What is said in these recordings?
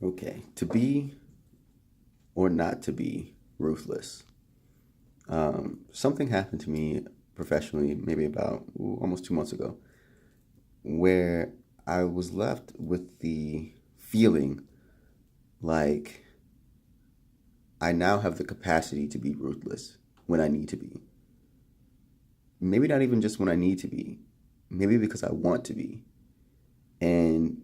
Okay, to be or not to be ruthless. Something happened to me professionally maybe about almost 2 months ago where I was left with the feeling like I now have the capacity to be ruthless when I need to be. Maybe not even just when I need to be, maybe because I want to be. And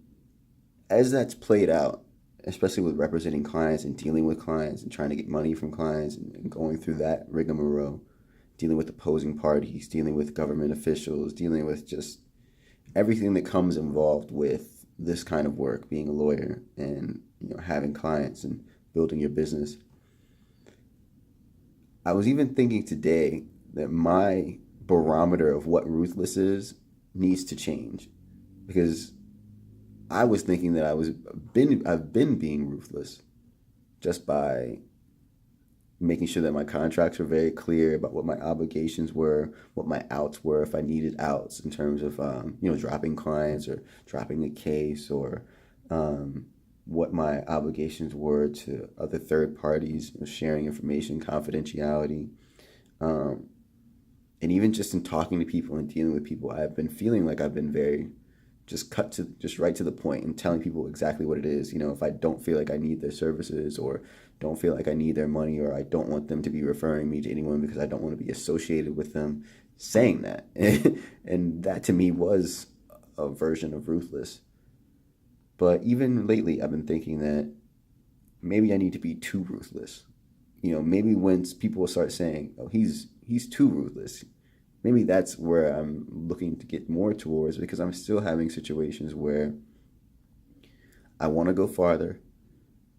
as that's played out, especially with representing clients and dealing with clients and trying to get money from clients and going through that rigmarole, dealing with opposing parties, dealing with government officials, dealing with just everything that comes involved with this kind of work, being a lawyer and having clients and building your business. I was even thinking today that my barometer of what ruthless is needs to change because I was thinking that I've been being ruthless just by making sure that my contracts were very clear about what my obligations were, what my outs were if I needed outs in terms of dropping clients or dropping a case or what my obligations were to other third parties, sharing information, confidentiality, um, and even just in talking to people and dealing with people, I've been feeling like I've been very just right to the point and telling people exactly what it is. If I don't feel like I need their services or don't feel like I need their money or I don't want them to be referring me to anyone because I don't want to be associated with them, saying that. And that to me was a version of ruthless. But even lately, I've been thinking that maybe I need to be too ruthless. Maybe when people will start saying, "Oh, he's too ruthless," maybe that's where I'm looking to get more towards because I'm still having situations where I want to go farther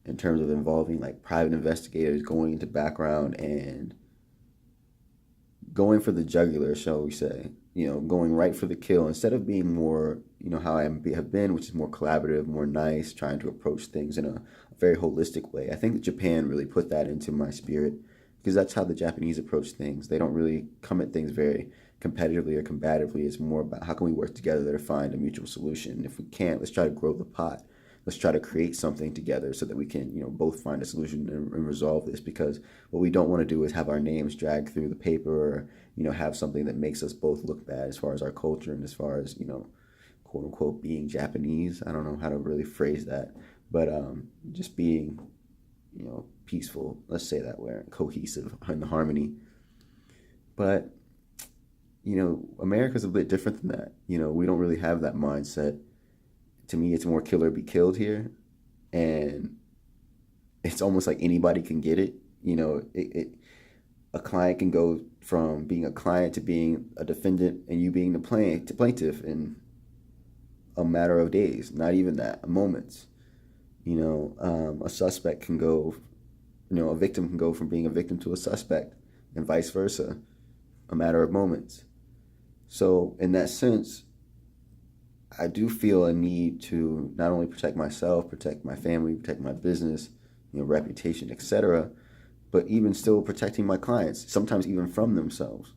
in terms of involving like private investigators going into background and going for the jugular, shall we say, going right for the kill instead of being more, how have been, which is more collaborative, more nice, trying to approach things in a very holistic way. I think that Japan really put that into my spirit because that's how the Japanese approach things. They don't really come at things very competitively or combatively. It's more about how can we work together to find a mutual solution. If we can't, let's try to grow the pot. Let's try to create something together so that we can, both find a solution and resolve this. Because what we don't want to do is have our names dragged through the paper, or have something that makes us both look bad as far as our culture and as far as quote unquote being Japanese. I don't know how to really phrase that, but just being peaceful. Let's say that we're cohesive in the harmony. But America's a bit different than that. We don't really have that mindset. To me, it's more kill or be killed here, and it's almost like anybody can get it. A client can go from being a client to being a defendant, and you being the plaintiff in a matter of days. Not even that, moments. A suspect can go, a victim can go from being a victim to a suspect, and vice versa, a matter of moments. So in that sense, I do feel a need to not only protect myself, protect my family, protect my business, reputation, etc., but even still protecting my clients, sometimes even from themselves.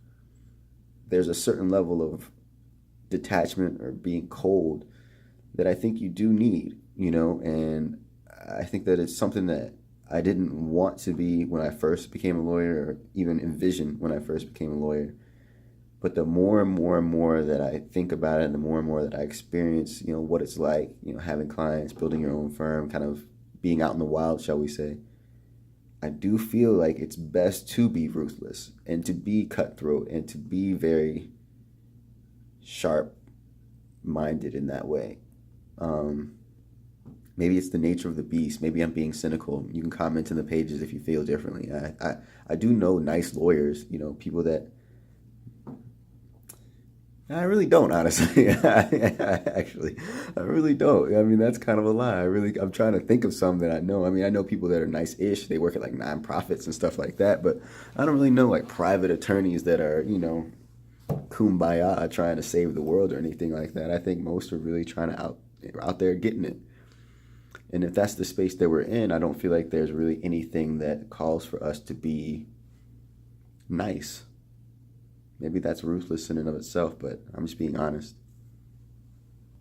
There's a certain level of detachment or being cold that I think you do need, and I think that it's something that I didn't want to be when I first became a lawyer or even envision when I first became a lawyer. But the more and more and more that I think about it, and the more and more that I experience, what it's like, having clients, building your own firm, kind of being out in the wild, shall we say, I do feel like it's best to be ruthless and to be cutthroat and to be very sharp minded in that way. Um, Maybe it's the nature of the beast. Maybe I'm being cynical. You can comment in the pages if you feel differently. I do know nice lawyers, people that I really don't, honestly. Actually, I really don't. I mean, that's kind of a lie. I'm trying to think of some that I know. I mean, I know people that are nice-ish. They work at like nonprofits and stuff like that, but I don't really know like private attorneys that are, kumbaya trying to save the world or anything like that. I think most are really trying to out there getting it. And if that's the space that we're in, I don't feel like there's really anything that calls for us to be nice. Maybe that's ruthless in and of itself, but I'm just being honest.